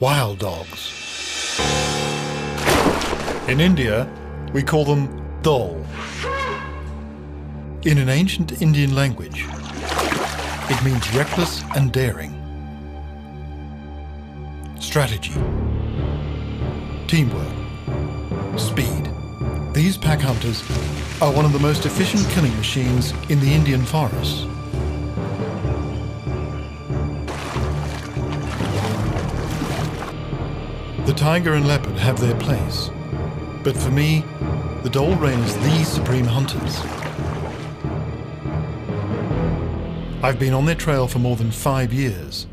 wild dogs. In India, we call them dhole. In an ancient Indian language, it means reckless and daring. Strategy, teamwork, speed. These pack hunters are one of the most efficient killing machines in the Indian forests. The tiger and leopard have their place, but for me, the dhole reigns the supreme hunters. I've been on their trail for more than 5 years,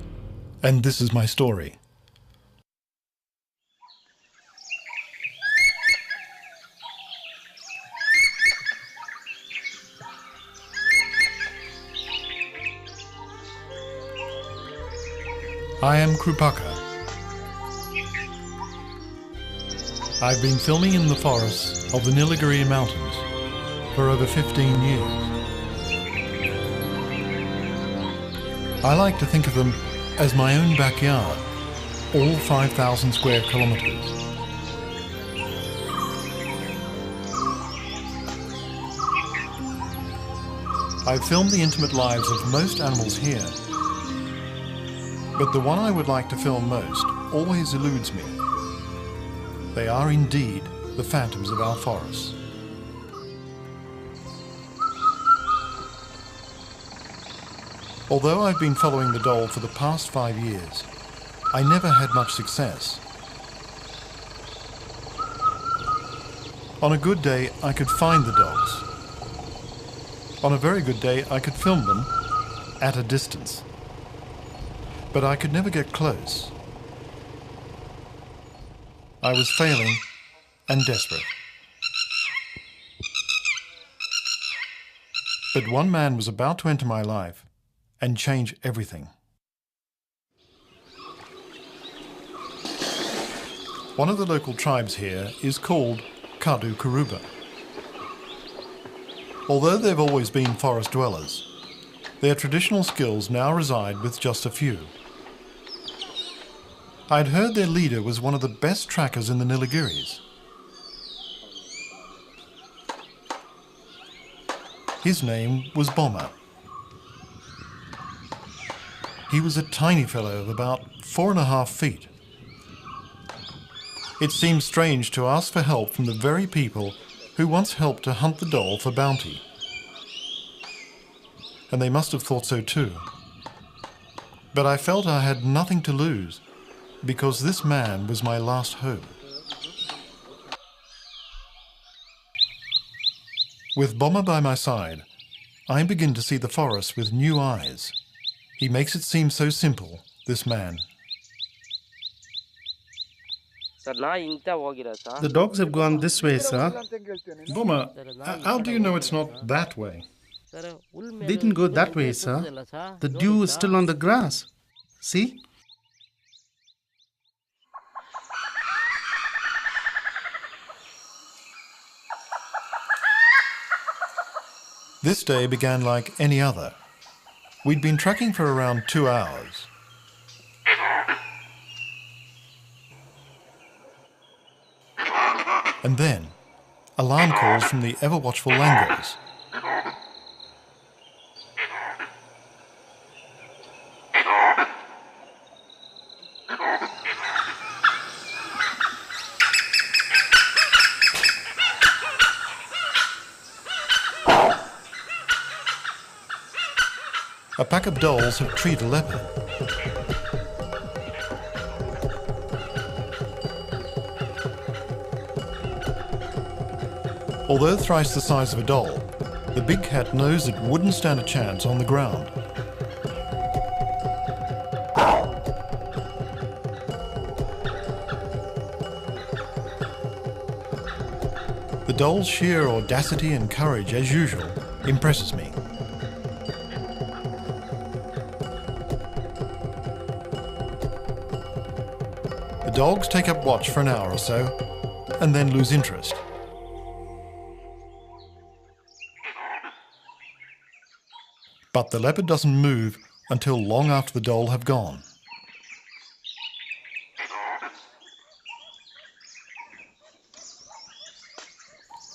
and this is my story. I am Krupaka. I've been filming in the forests of the Nilgiri Mountains for over 15 years. I like to think of them as my own backyard, all 5,000 square kilometers. I've filmed the intimate lives of most animals here, but the one I would like to film most always eludes me. They are indeed the phantoms of our forests. Although I've been following the dhole for the past 5 years, I never had much success. On a good day, I could find the dogs. On a very good day, I could film them at a distance. But I could never get close. I was failing and desperate. But one man was about to enter my life and change everything. One of the local tribes here is called Kadu Kuruba. Although they've always been forest dwellers, their traditional skills now reside with just a few. I'd heard their leader was one of the best trackers in the Nilgiris. His name was Bomber. He was a tiny fellow of about 4.5 feet. It seemed strange to ask for help from the very people who once helped to hunt the dhole for bounty. And they must have thought so too. But I felt I had nothing to lose, because this man was my last hope. With Bomber by my side, I begin to see the forest with new eyes. He makes it seem so simple, this man. The dogs have gone this way, sir. Bomber, how do you know it's not that way? They didn't go that way, sir. The dew is still on the grass. See? This day began like any other. We'd been trekking for around 2 hours. And then, alarm calls from the ever-watchful langurs. A pack of dholes have treed a leopard. Although thrice the size of a dhole, the big cat knows it wouldn't stand a chance on the ground. The dhole's sheer audacity and courage, as usual, impresses me. The dogs take up watch for an hour or so, and then lose interest. But the leopard doesn't move until long after the dhole have gone.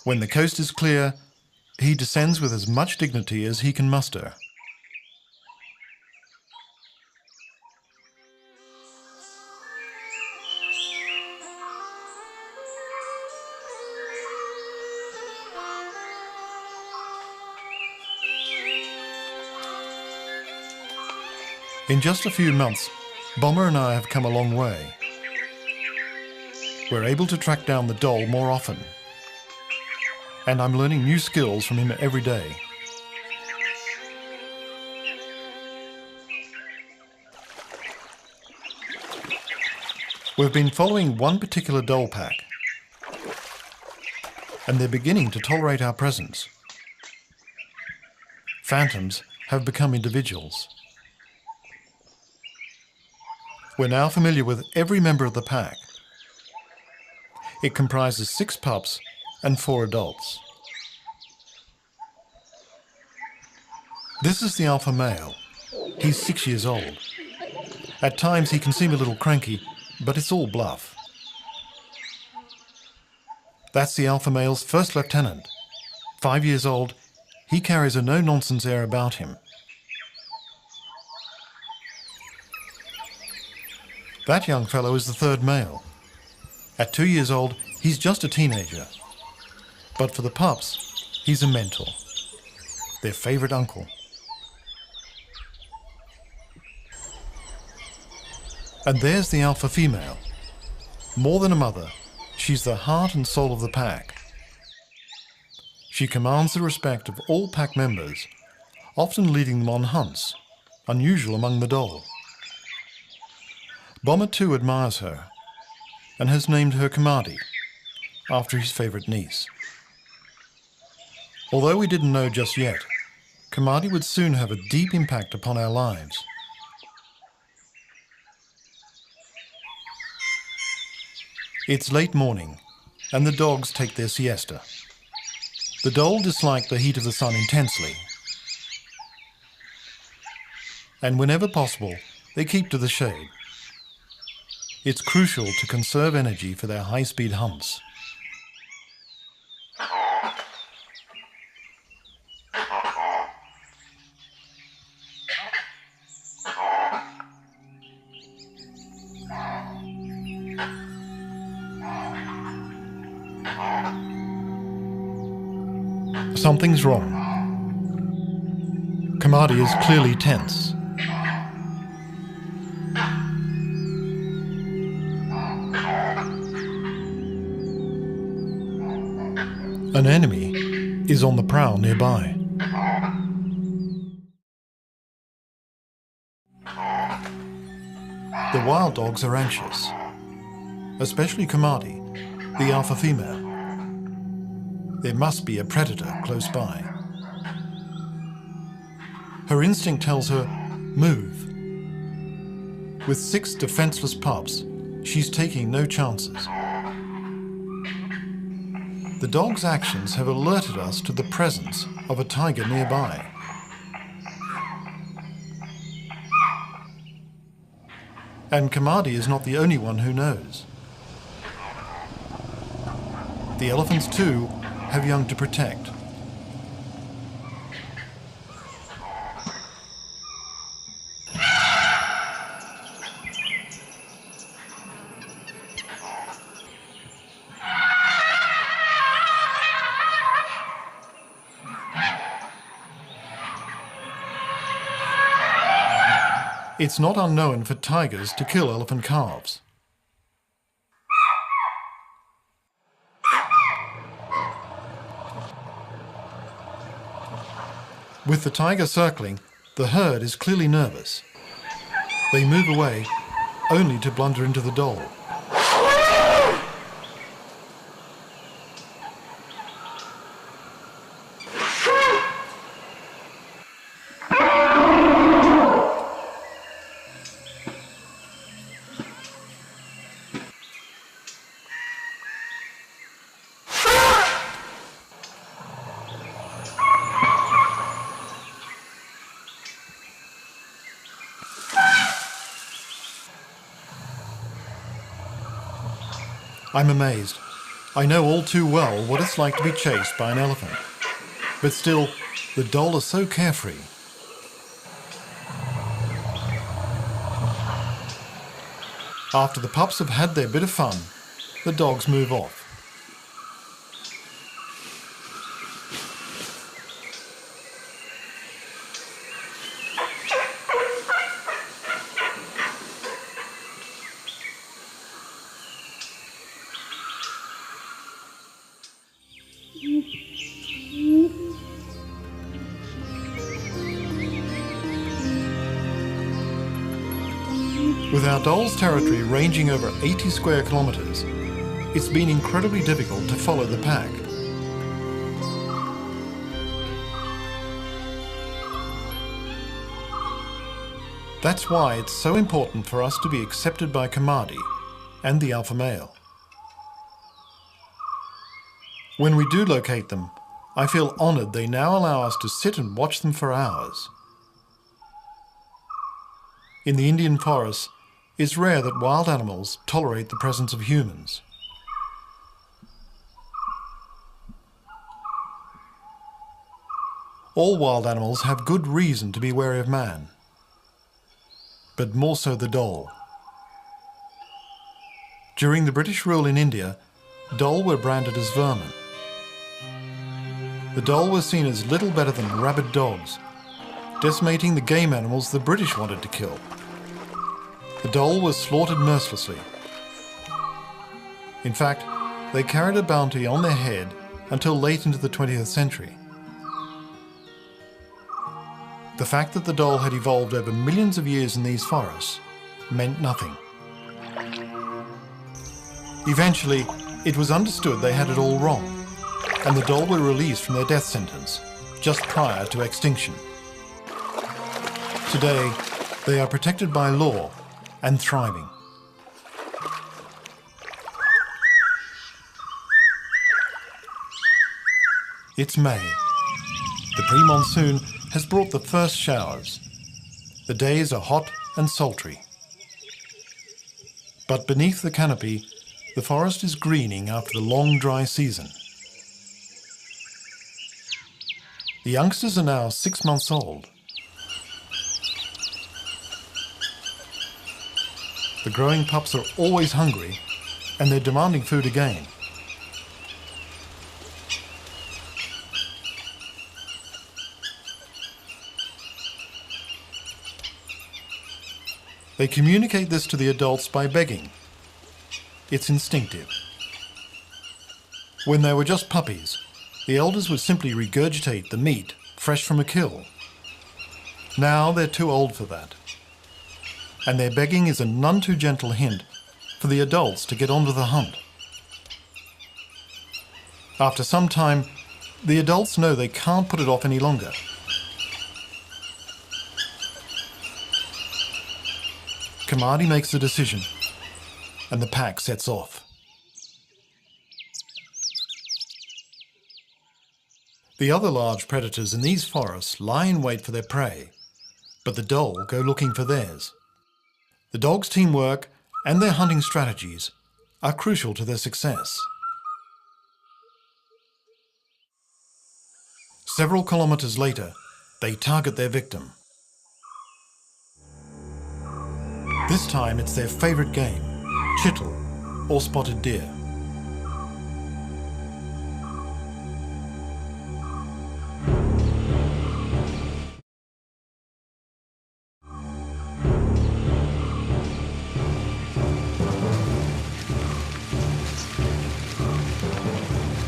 When the coast is clear, he descends with as much dignity as he can muster. In just a few months, Bomber and I have come a long way. We're able to track down the dhole more often, and I'm learning new skills from him every day. We've been following one particular dhole pack, and they're beginning to tolerate our presence. Phantoms have become individuals. We're now familiar with every member of the pack. It comprises 6 pups and 4 adults. This is the alpha male. He's 6 years old. At times he can seem a little cranky, but it's all bluff. That's the alpha male's first lieutenant. 5 years old, he carries a no-nonsense air about him. That young fellow is the third male. At 2 years old, he's just a teenager. But for the pups, he's a mentor, their favourite uncle. And there's the alpha female. More than a mother, she's the heart and soul of the pack. She commands the respect of all pack members, often leading them on hunts, unusual among the dhole. Bomber too admires her, and has named her Kamadi, after his favourite niece. Although we didn't know just yet, Kamadi would soon have a deep impact upon our lives. It's late morning, and the dogs take their siesta. The dhole dislike the heat of the sun intensely, and whenever possible, they keep to the shade. It's crucial to conserve energy for their high-speed hunts. Something's wrong. Kamadi is clearly tense. An enemy is on the prowl nearby. The wild dogs are anxious, especially Kamadi, the alpha female. There must be a predator close by. Her instinct tells her, move. With 6 defenseless pups, she's taking no chances. The dog's actions have alerted us to the presence of a tiger nearby. And Kamadi is not the only one who knows. The elephants too have young to protect. It's not unknown for tigers to kill elephant calves. With the tiger circling, the herd is clearly nervous. They move away, only to blunder into the dhole. I'm amazed. I know all too well what it's like to be chased by an elephant. But still, the dhole are so carefree. After the pups have had their bit of fun, the dogs move off. With our dhole's territory ranging over 80 square kilometres, it's been incredibly difficult to follow the pack. That's why it's so important for us to be accepted by Kamadi and the alpha male. When we do locate them, I feel honoured they now allow us to sit and watch them for hours. In the Indian forests, it's rare that wild animals tolerate the presence of humans. All wild animals have good reason to be wary of man, but more so the dhole. During the British rule in India, dhole were branded as vermin. The dhole were seen as little better than rabid dogs, decimating the game animals the British wanted to kill. The dhole was slaughtered mercilessly. In fact, they carried a bounty on their head until late into the 20th century. The fact that the dhole had evolved over millions of years in these forests meant nothing. Eventually, it was understood they had it all wrong, and the dhole were released from their death sentence just prior to extinction. Today, they are protected by law and thriving. It's May. The pre-monsoon has brought the first showers. The days are hot and sultry. But beneath the canopy, the forest is greening after the long dry season. The youngsters are now 6 months old. The growing pups are always hungry, and they're demanding food again. They communicate this to the adults by begging. It's instinctive. When they were just puppies, the elders would simply regurgitate the meat fresh from a kill. Now they're too old for that. And their begging is a none too gentle hint for the adults to get onto the hunt. After some time, the adults know they can't put it off any longer. Kamadi makes the decision, and the pack sets off. The other large predators in these forests lie in wait for their prey, but the dhole go looking for theirs. The dogs' teamwork and their hunting strategies are crucial to their success. Several kilometers later, they target their victim. This time it's their favorite game, chittle or spotted deer.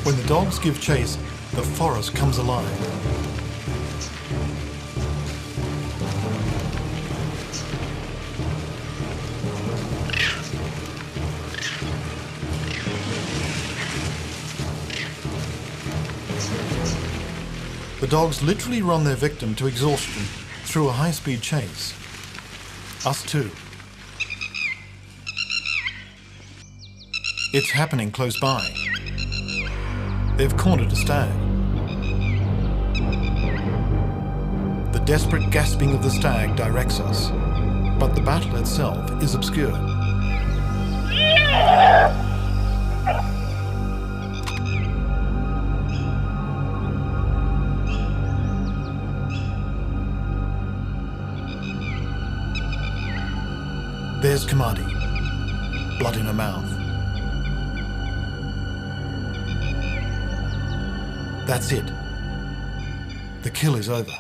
When the dogs give chase, the forest comes alive. The dogs literally run their victim to exhaustion through a high-speed chase. Us too. It's happening close by. They've cornered a stag. The desperate gasping of the stag directs us, but the battle itself is obscured. There's Kamadi, blood in her mouth. That's it. The kill is over.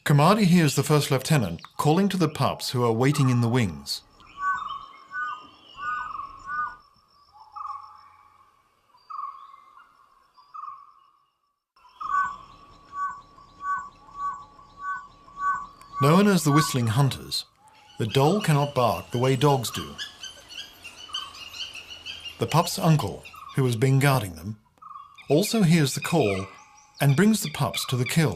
Kamadi hears the first lieutenant calling to the pups who are waiting in the wings. Known as the whistling hunters, the dhole cannot bark the way dogs do. The pup's uncle, who has been guarding them, also hears the call and brings the pups to the kill.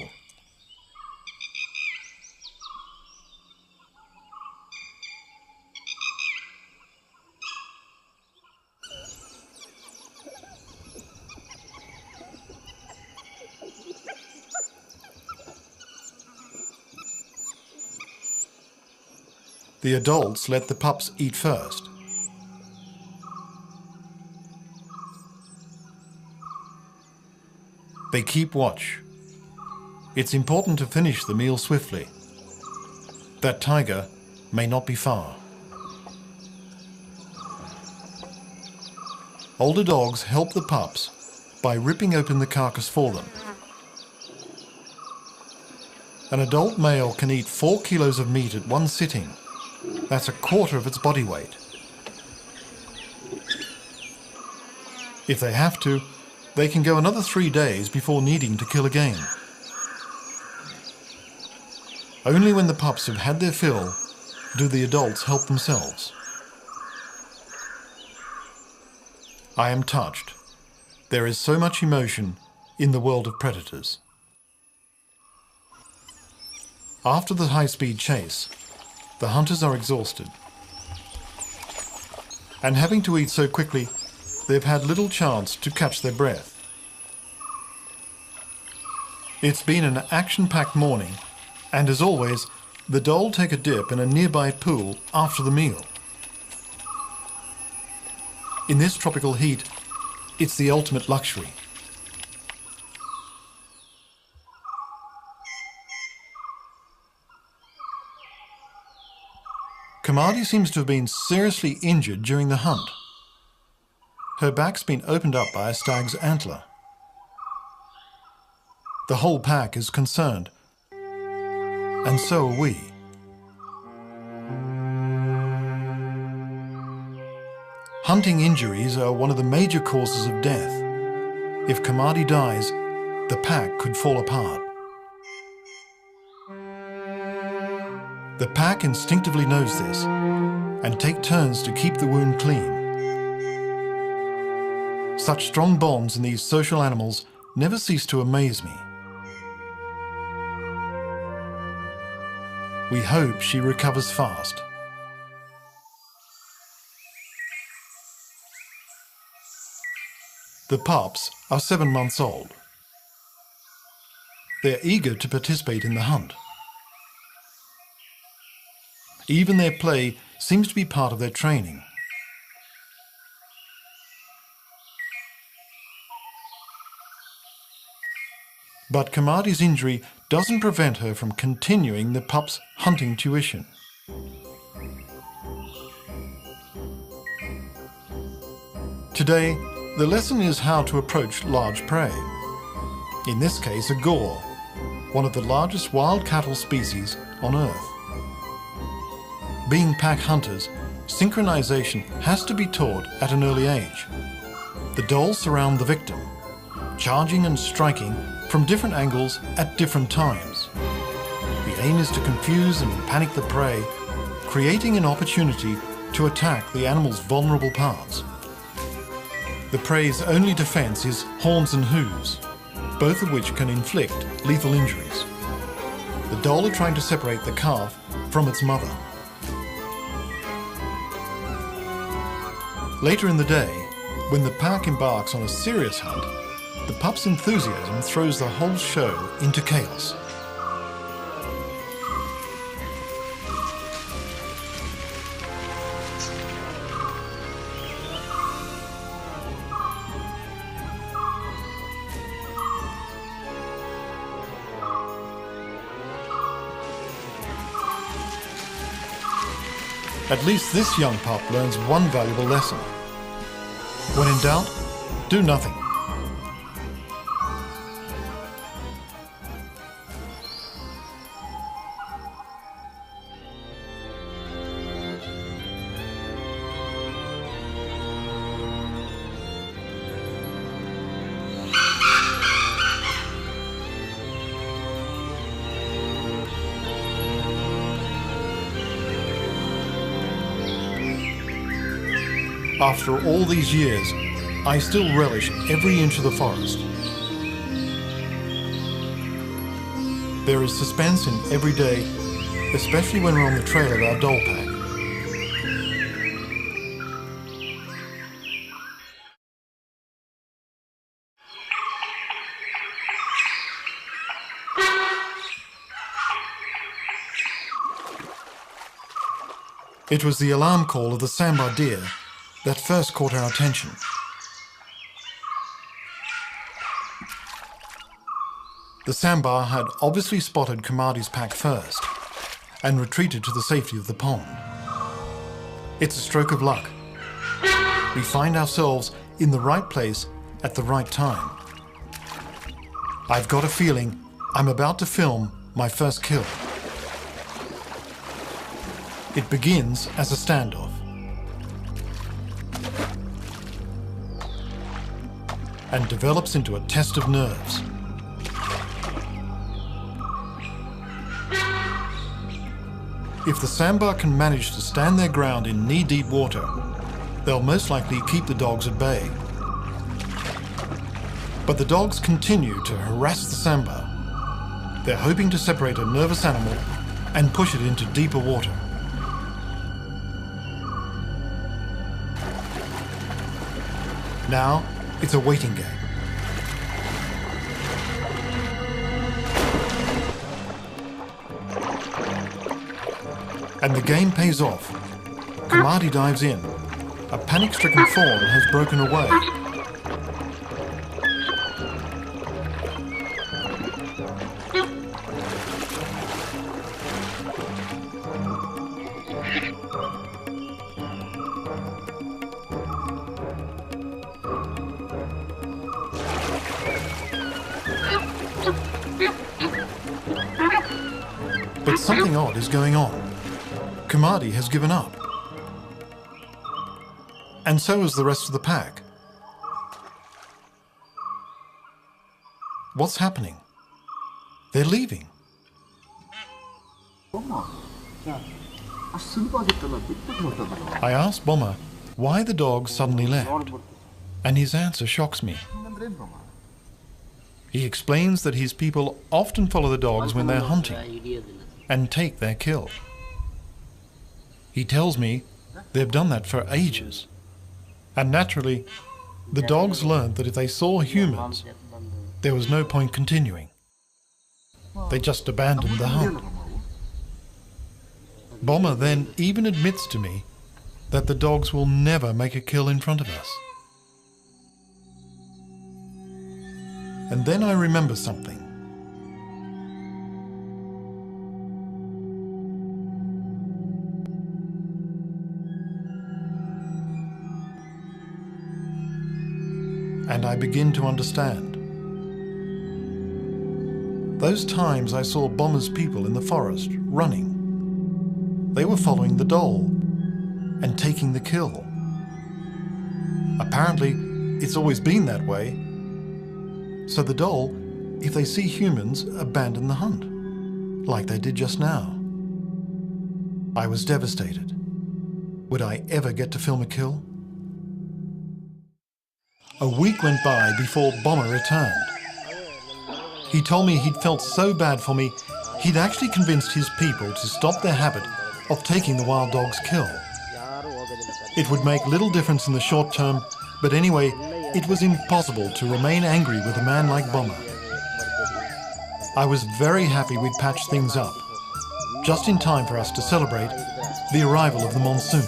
The adults let the pups eat first. They keep watch. It's important to finish the meal swiftly. That tiger may not be far. Older dogs help the pups by ripping open the carcass for them. An adult male can eat 4 kilos of meat at one sitting. That's a quarter of its body weight. If they have to, they can go another 3 days before needing to kill again. Only when the pups have had their fill do the adults help themselves. I am touched. There is so much emotion in the world of predators. After the high-speed chase, the hunters are exhausted. And having to eat so quickly, they've had little chance to catch their breath. It's been an action-packed morning, and as always, the dhole take a dip in a nearby pool after the meal. In this tropical heat, it's the ultimate luxury. Kamadi seems to have been seriously injured during the hunt. Her back's been opened up by a stag's antler. The whole pack is concerned, and so are we. Hunting injuries are one of the major causes of death. If Kamadi dies, the pack could fall apart. The pack instinctively knows this and take turns to keep the wound clean. Such strong bonds in these social animals never cease to amaze me. We hope she recovers fast. The pups are 7 months old. They're eager to participate in the hunt. Even their play seems to be part of their training. But Kamadi's injury doesn't prevent her from continuing the pups' hunting tuition. Today, the lesson is how to approach large prey. In this case, a gaur, one of the largest wild cattle species on Earth. Being pack hunters, synchronization has to be taught at an early age. The dholes surround the victim, charging and striking from different angles at different times. The aim is to confuse and panic the prey, creating an opportunity to attack the animal's vulnerable parts. The prey's only defense is horns and hooves, both of which can inflict lethal injuries. The dhole are trying to separate the calf from its mother. Later in the day, when the pack embarks on a serious hunt, the pup's enthusiasm throws the whole show into chaos. At least this young pup learns one valuable lesson. When in doubt, do nothing. After all these years, I still relish every inch of the forest. There is suspense in every day, especially when we're on the trail of our doll pack. It was the alarm call of the sambar deer that first caught our attention. The sambar had obviously spotted Kamadi's pack first and retreated to the safety of the pond. It's a stroke of luck. We find ourselves in the right place at the right time. I've got a feeling I'm about to film my first kill. It begins as a standoff. And develops into a test of nerves. If the sambar can manage to stand their ground in knee-deep water, they'll most likely keep the dogs at bay. But the dogs continue to harass the sambar. They're hoping to separate a nervous animal and push it into deeper water. Now, it's a waiting game. And the game pays off. Kamadi dives in. A panic-stricken fawn has broken away. But something odd is going on. Kamadi has given up. And so has the rest of the pack. What's happening? They're leaving. I asked Bomma why the dogs suddenly left, and his answer shocks me. He explains that his people often follow the dogs when they're hunting and take their kill. He tells me they've done that for ages. And naturally, the dogs learned that if they saw humans, there was no point continuing. They just abandoned the hunt. Bomma then even admits to me that the dogs will never make a kill in front of us. And then I remember something. And I begin to understand. Those times I saw Bomma's people in the forest running. They were following the dhole and taking the kill. Apparently, it's always been that way. So the dhole, if they see humans, abandon the hunt, like they did just now. I was devastated. Would I ever get to film a kill? A week went by before Bomma returned. He told me he'd felt so bad for me, he'd actually convinced his people to stop their habit of taking the wild dog's kill. It would make little difference in the short term, but anyway, it was impossible to remain angry with a man like Bomma. I was very happy we'd patched things up, just in time for us to celebrate the arrival of the monsoon.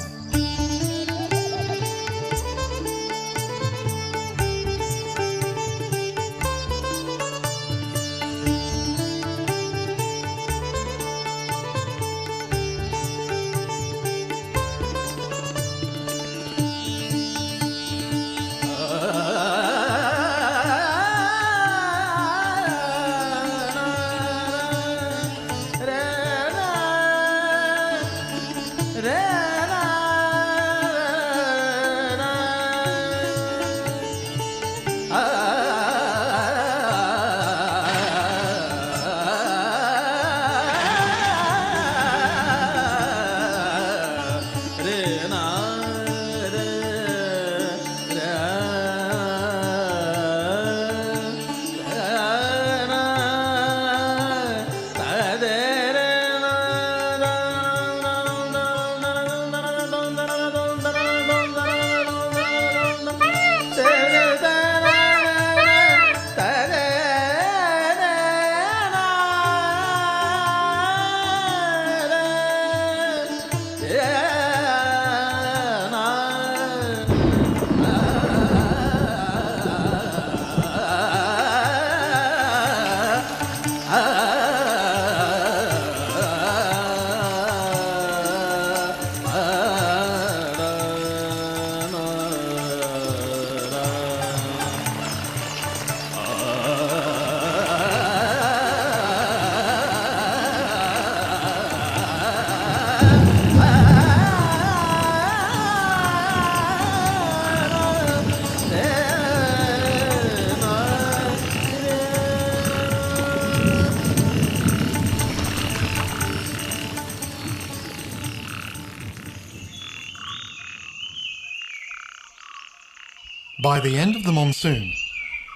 By the end of the monsoon,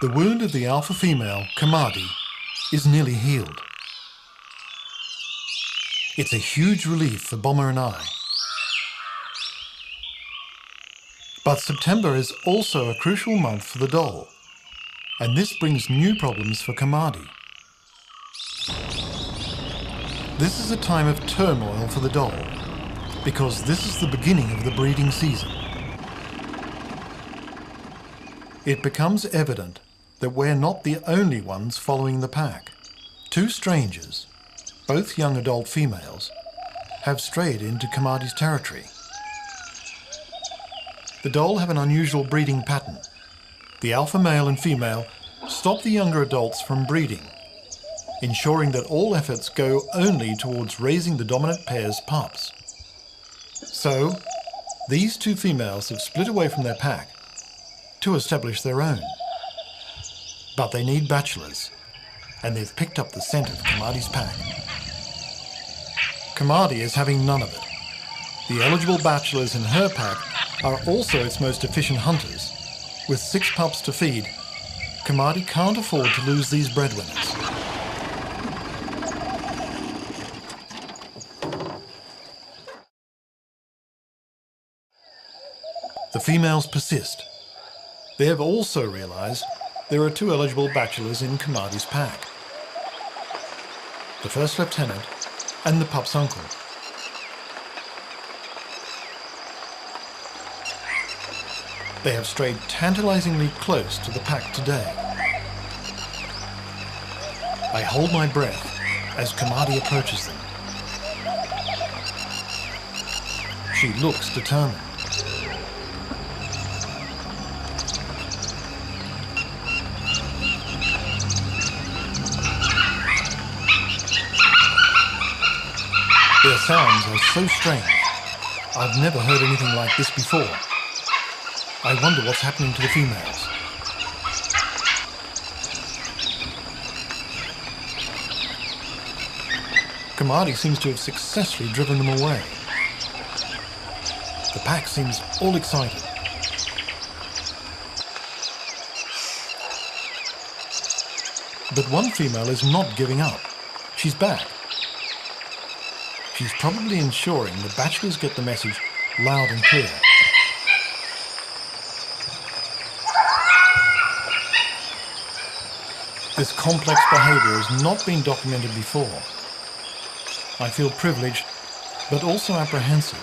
the wound of the alpha female, Kamadi, is nearly healed. It's a huge relief for Bomber and I. But September is also a crucial month for the doll, and this brings new problems for Kamadi. This is a time of turmoil for the doll, because this is the beginning of the breeding season. It becomes evident that we're not the only ones following the pack. Two strangers, both young adult females, have strayed into Kamadi's territory. The doll have an unusual breeding pattern. The alpha male and female stop the younger adults from breeding, ensuring that all efforts go only towards raising the dominant pair's pups. So, these two females have split away from their pack to establish their own. But they need bachelors, and they've picked up the scent of Kamadi's pack. Kamadi is having none of it. The eligible bachelors in her pack are also its most efficient hunters. With 6 pups to feed, Kamadi can't afford to lose these breadwinners. The females persist. They have also realized there are 2 eligible bachelors in Kamadi's pack. The first lieutenant and the pup's uncle. They have strayed tantalizingly close to the pack today. I hold my breath as Kamadi approaches them. She looks determined. Their sounds are so strange. I've never heard anything like this before. I wonder what's happening to the females. Kamadi seems to have successfully driven them away. The pack seems all excited. But one female is not giving up. She's back. She's probably ensuring the bachelors get the message loud and clear. This complex behavior has not been documented before. I feel privileged, but also apprehensive.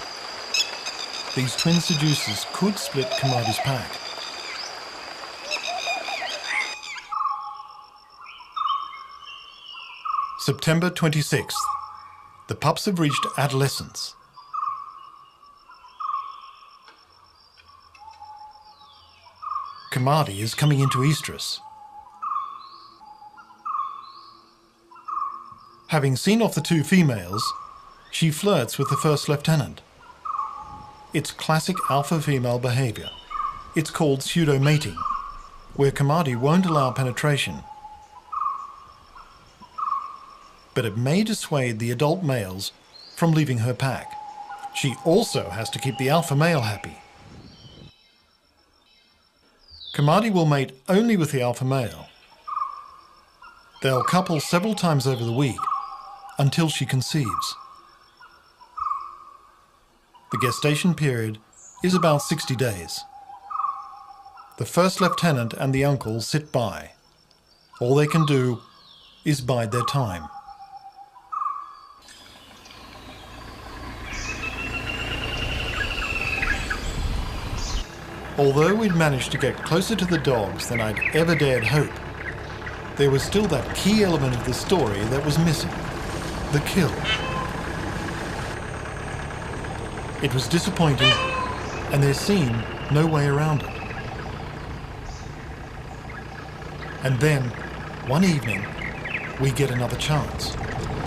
These twin seducers could split Kamadi's pack. September 26th. The pups have reached adolescence. Kamadi is coming into estrus. Having seen off the 2 females, she flirts with the first lieutenant. It's classic alpha female behavior. It's called pseudo-mating, where Kamadi won't allow penetration. But it may dissuade the adult males from leaving her pack. She also has to keep the alpha male happy. Kamadi will mate only with the alpha male. They'll couple several times over the week until she conceives. The gestation period is about 60 days. The first lieutenant and the uncle sit by. All they can do is bide their time. Although we'd managed to get closer to the dogs than I'd ever dared hope, there was still that key element of the story that was missing: the kill. It was disappointing, and there seemed no way around it. And then, one evening, we get another chance.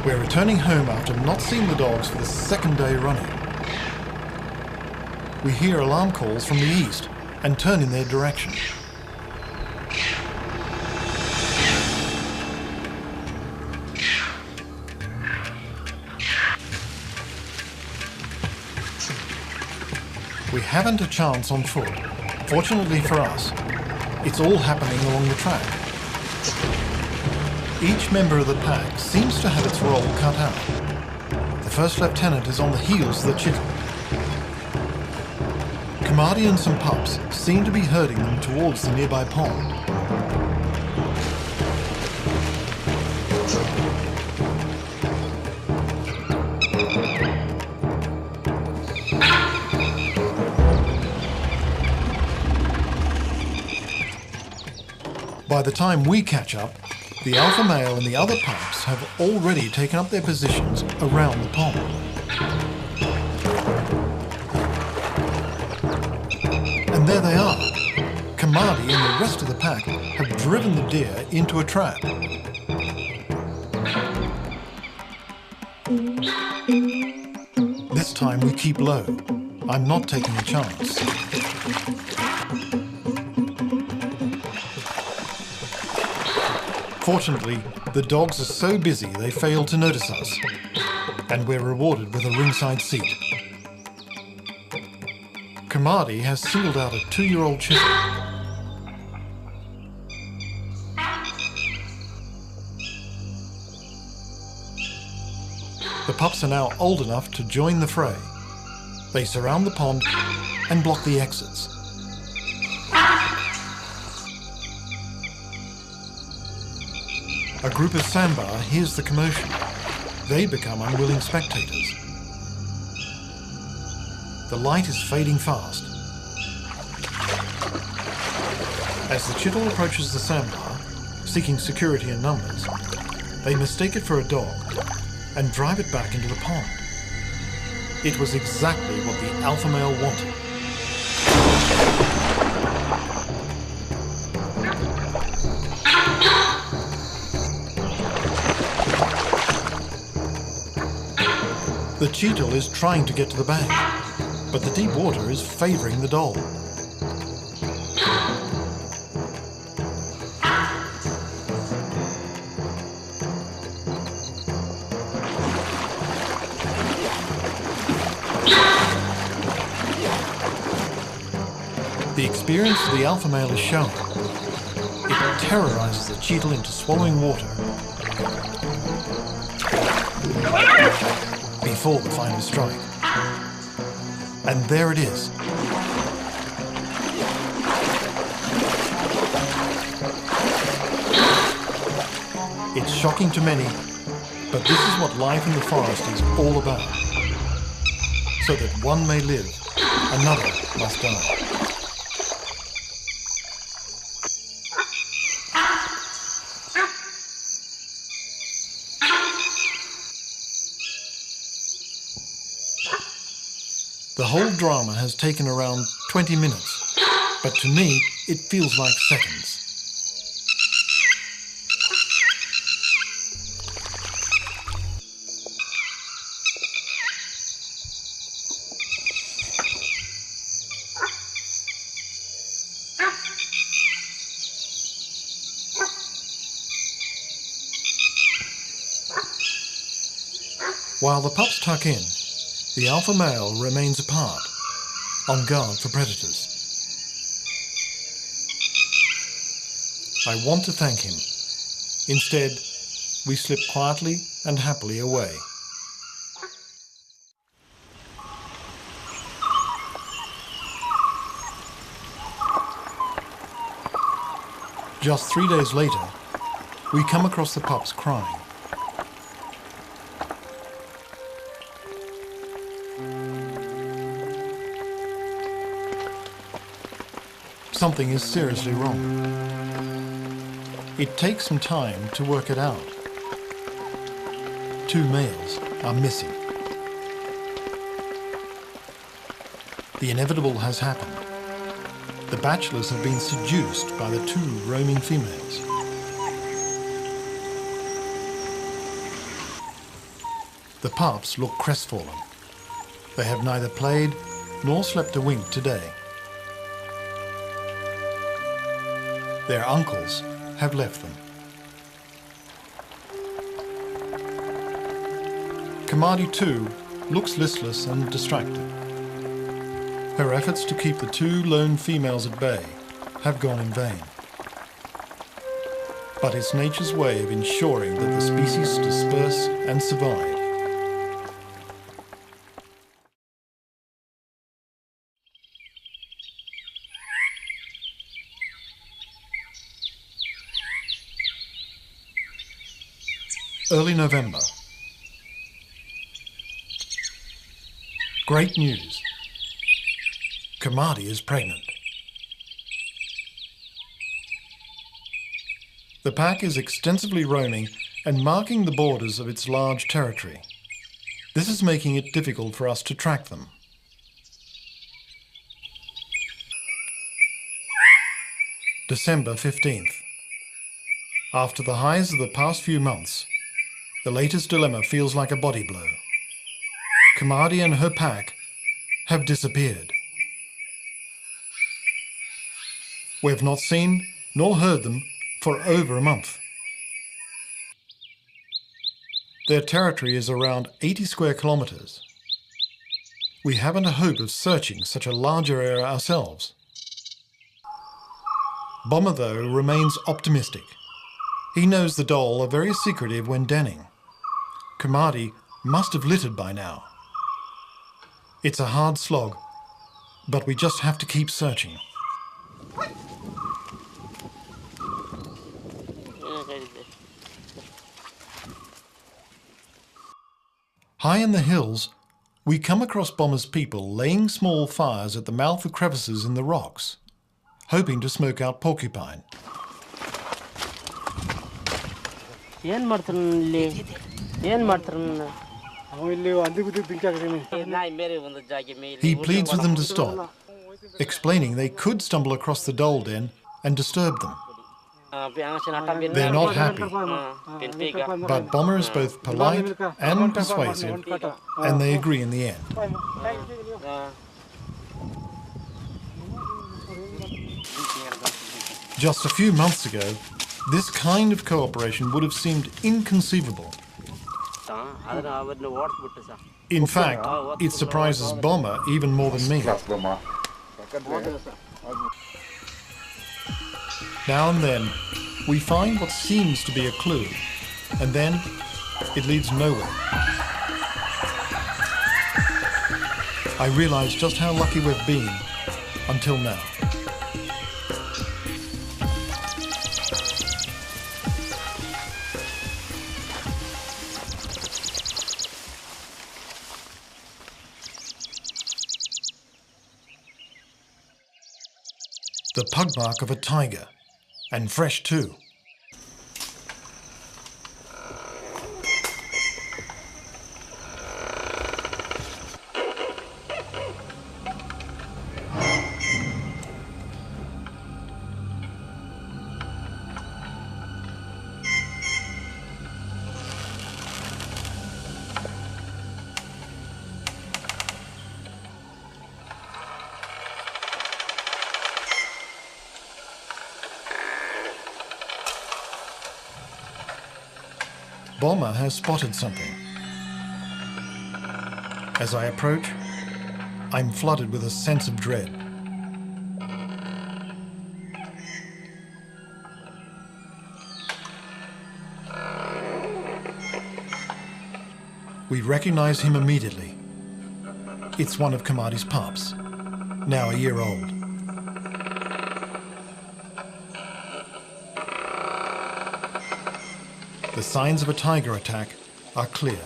We're returning home after not seeing the dogs for the second day running. We hear alarm calls from the east and turn in their direction. We haven't a chance on foot. Fortunately for us, it's all happening along the track. Each member of the pack seems to have its role cut out. The first lieutenant is on the heels of the Chittle. Kamadi and some pups seem to be herding them towards the nearby pond. By the time we catch up, the alpha male and the other pups have already taken up their positions around the pond. And there they are. Kamadi and the rest of the pack have driven the deer into a trap. This time we keep low. I'm not taking a chance. Fortunately, the dogs are so busy they fail to notice us, and we're rewarded with a ringside seat. Kamadi has singled out a 2-year-old Chittle. The pups are now old enough to join the fray. They surround the pond and block the exits. A group of sambar hears the commotion. They become unwilling spectators. The light is fading fast. As the Chittle approaches the sambar, seeking security in numbers, they mistake it for a dog and drive it back into the pond. It was exactly what the alpha male wanted. The Chittle is trying to get to the bank, but the deep water is favouring the dhole. The experience of the alpha male is shown. It terrorises the Chittle into swallowing water before the final strike. And there it is. It's shocking to many, but this is what life in the forest is all about. So that one may live, another must die. The whole drama has taken around 20 minutes, but to me, it feels like seconds. While the pups tuck in, the alpha male remains apart, on guard for predators. I want to thank him. Instead, we slip quietly and happily away. Just 3 days later, we come across the pups crying. Something is seriously wrong. It takes some time to work it out. 2 males are missing. The inevitable has happened. The bachelors have been seduced by the 2 roaming females. The pups look crestfallen. They have neither played nor slept a wink today. Their uncles have left them. Kamadi too looks listless and distracted. Her efforts to keep the two lone females at bay have gone in vain. But it's nature's way of ensuring that the species disperse and survive. Early November. Great news. Kamadi is pregnant. The pack is extensively roaming and marking the borders of its large territory. This is making it difficult for us to track them. December 15th. After the highs of the past few months, the latest dilemma feels like a body blow. Kamadi and her pack have disappeared. We have not seen nor heard them for over a month. Their territory is around 80 square kilometres. We haven't a hope of searching such a larger area ourselves. Bomber, though, remains optimistic. He knows the dhole are very secretive when denning. Kamadi must have littered by now. It's a hard slog, but we just have to keep searching. High in the hills, we come across Bomber's people laying small fires at the mouth of crevices in the rocks, hoping to smoke out porcupine. He pleads with them to stop, explaining they could stumble across the dhole den and disturb them. They're not happy, but Bomber is both polite and persuasive, and they agree in the end. Just a few months ago, this kind of cooperation would have seemed inconceivable. In fact, it surprises Bomber even more than me. Now and then, we find what seems to be a clue, and then it leads nowhere. I realize just how lucky we've been until now. The pug mark of a tiger, and fresh too. Bomber has spotted something. As I approach, I'm flooded with a sense of dread. We recognize him immediately. It's one of Kamadi's pups, now a year old. The signs of a tiger attack are clear.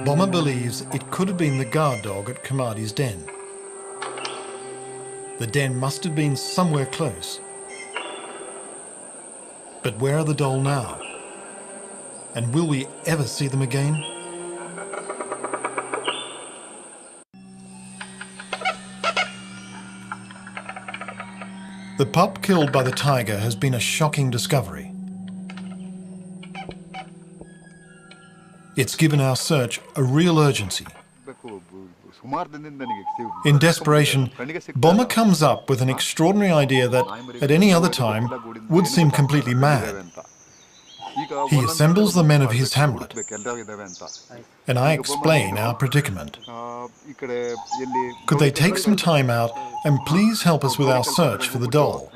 Bomber believes it could have been the guard dog at Kamadi's den. The den must have been somewhere close. But where are the dhole now? And will we ever see them again? The pup killed by the tiger has been a shocking discovery. It's given our search a real urgency. In desperation, Bomber comes up with an extraordinary idea that, at any other time, would seem completely mad. He assembles the men of his hamlet, and I explain our predicament. Could they take some time out and please help us with our search for the doll?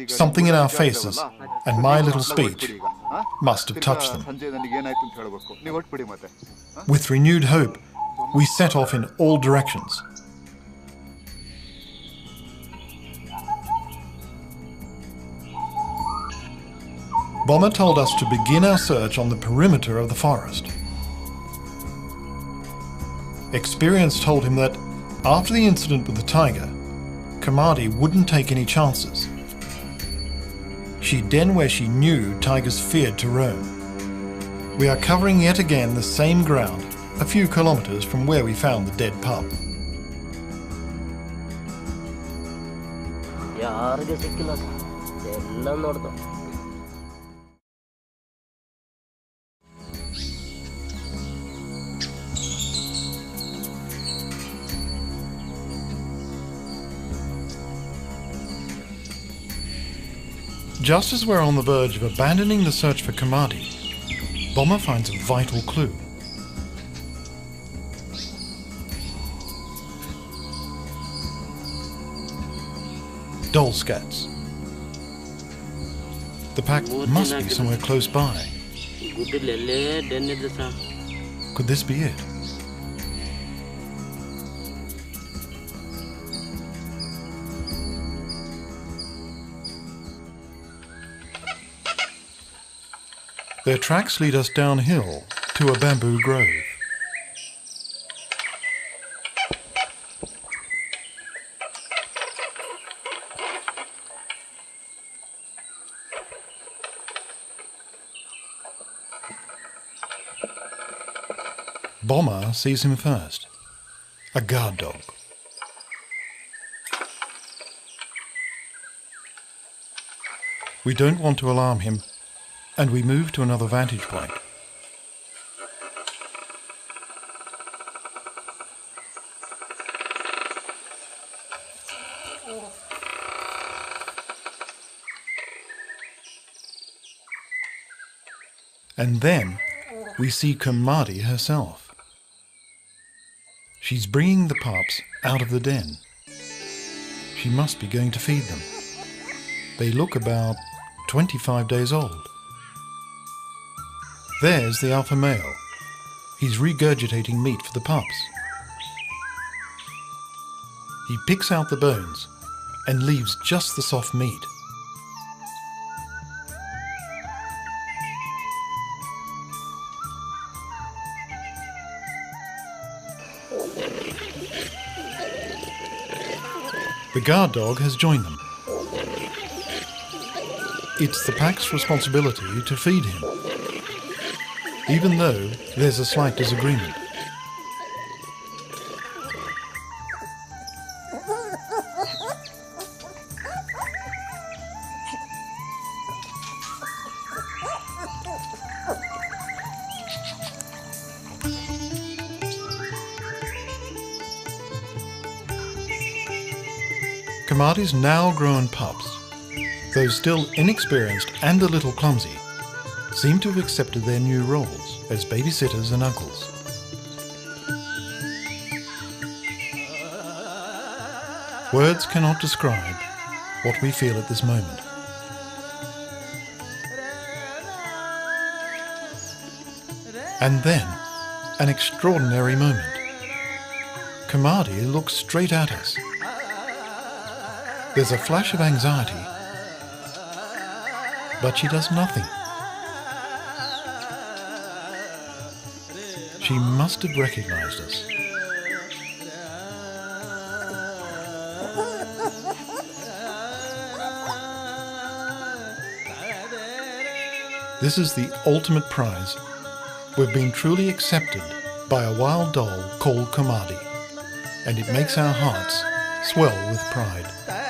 Something in our faces and my little speech must have touched them. With renewed hope, we set off in all directions. Bomber told us to begin our search on the perimeter of the forest. Experience told him that after the incident with the tiger, Kamadi wouldn't take any chances. She'd den where she knew tigers feared to roam. We are covering yet again the same ground, a few kilometers from where we found the dead pup. Just as we're on the verge of abandoning the search for Kamadi, Bomber finds a vital clue. Doll scats. The pack must be somewhere close by. Could this be it? Their tracks lead us downhill to a bamboo grove. Bomber sees him first, a guard dog. We don't want to alarm him, and we move to another vantage point. And then we see Kamadi herself. She's bringing the pups out of the den. She must be going to feed them. They look about 25 days old. There's the alpha male. He's regurgitating meat for the pups. He picks out the bones and leaves just the soft meat. The guard dog has joined them. It's the pack's responsibility to feed him, even though there's a slight disagreement. Kamadi's now grown pups, though still inexperienced and a little clumsy, seem to have accepted their new roles as babysitters and uncles. Words cannot describe what we feel at this moment. And then, an extraordinary moment. Kamadi looks straight at us. There's a flash of anxiety, but she does nothing. She must have recognized us. This is the ultimate prize. We've been truly accepted by a wild doll called Kamadi, and it makes our hearts swell with pride.